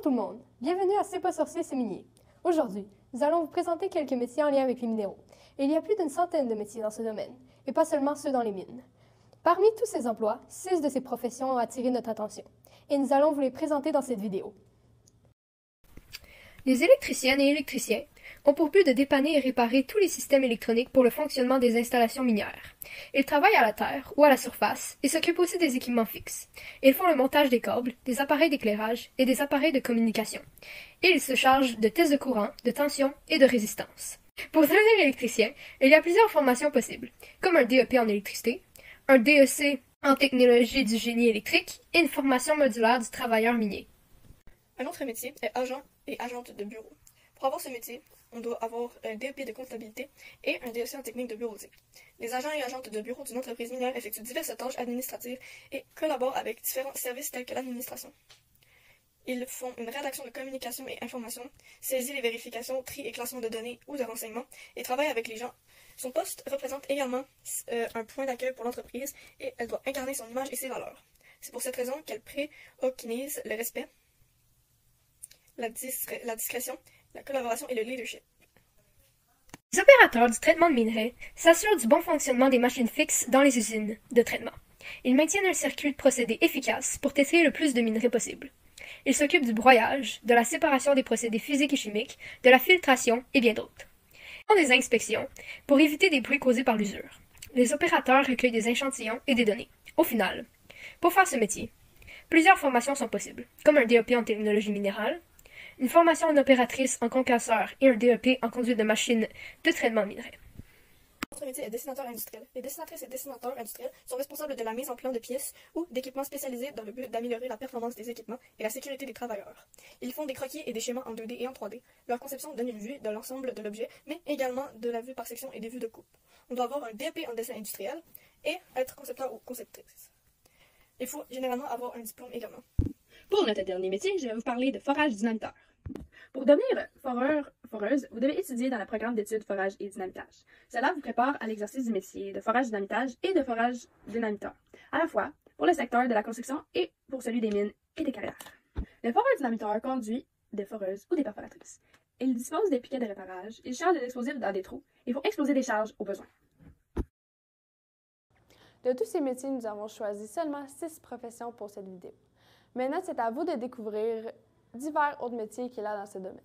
Bonjour tout le monde, bienvenue à C'est pas sorcier, c'est minier. Aujourd'hui, nous allons vous présenter quelques métiers en lien avec les minéraux. Et il y a plus d'une centaine de métiers dans ce domaine, et pas seulement ceux dans les mines. Parmi tous ces emplois, 6 de ces professions ont attiré notre attention, et nous allons vous les présenter dans cette vidéo. Les électriciennes et électriciens ont pour but de dépanner et réparer tous les systèmes électroniques pour le fonctionnement des installations minières. Ils travaillent à la terre ou à la surface et s'occupent aussi des équipements fixes. Ils font le montage des câbles, des appareils d'éclairage et des appareils de communication. Et ils se chargent de tests de courant, de tension et de résistance. Pour devenir électricien, il y a plusieurs formations possibles, comme un DEP en électricité, un DEC en technologie du génie électrique et une formation modulaire du travailleur minier. Un autre métier est agent et agente de bureau. Pour avoir ce métier, on doit avoir un DEP de comptabilité et un DEC en technique de bureautique. Les agents et agentes de bureau d'une entreprise minière effectuent diverses tâches administratives et collaborent avec différents services tels que l'administration. Ils font une rédaction de communication et information, saisissent les vérifications, tri et classement de données ou de renseignements et travaillent avec les gens. Son poste représente également un point d'accueil pour l'entreprise et elle doit incarner son image et ses valeurs. C'est pour cette raison qu'elle préconise le respect, la discrétion, la collaboration et le leadership. Les opérateurs du traitement de minerais s'assurent du bon fonctionnement des machines fixes dans les usines de traitement. Ils maintiennent un circuit de procédés efficace pour traiter le plus de minerais possible. Ils s'occupent du broyage, de la séparation des procédés physiques et chimiques, de la filtration et bien d'autres. Ils font des inspections pour éviter des bruits causés par l'usure. Les opérateurs recueillent des échantillons et des données. Au final, pour faire ce métier, plusieurs formations sont possibles, comme un DEP en technologie minérale, une formation en opératrice en concasseur et un DEP en conduite de machines de traitement de minerais. Notre métier est dessinateur industriel. Les dessinatrices et dessinateurs industriels sont responsables de la mise en plan de pièces ou d'équipements spécialisés dans le but d'améliorer la performance des équipements et la sécurité des travailleurs. Ils font des croquis et des schémas en 2D et en 3D. Leur conception donne une vue de l'ensemble de l'objet, mais également de la vue par section et des vues de coupe. On doit avoir un DEP en dessin industriel et être concepteur ou conceptrice. Il faut généralement avoir un diplôme également. Pour notre dernier métier, je vais vous parler de forage dynamiteur. Pour devenir foreuse, vous devez étudier dans le programme d'études forage et dynamitage. Cela vous prépare à l'exercice du métier de forage dynamitage et de forage dynamiteur, à la fois pour le secteur de la construction et pour celui des mines et des carrières. Le foreur dynamiteur conduit des foreuses ou des perforatrices. Il dispose des piquets de réparage, il charge des explosifs dans des trous et faut exploser des charges au besoin. De tous ces métiers, nous avons choisi seulement 6 professions pour cette vidéo. Maintenant, c'est à vous de découvrir divers autres métiers qu'il y a dans ce domaine.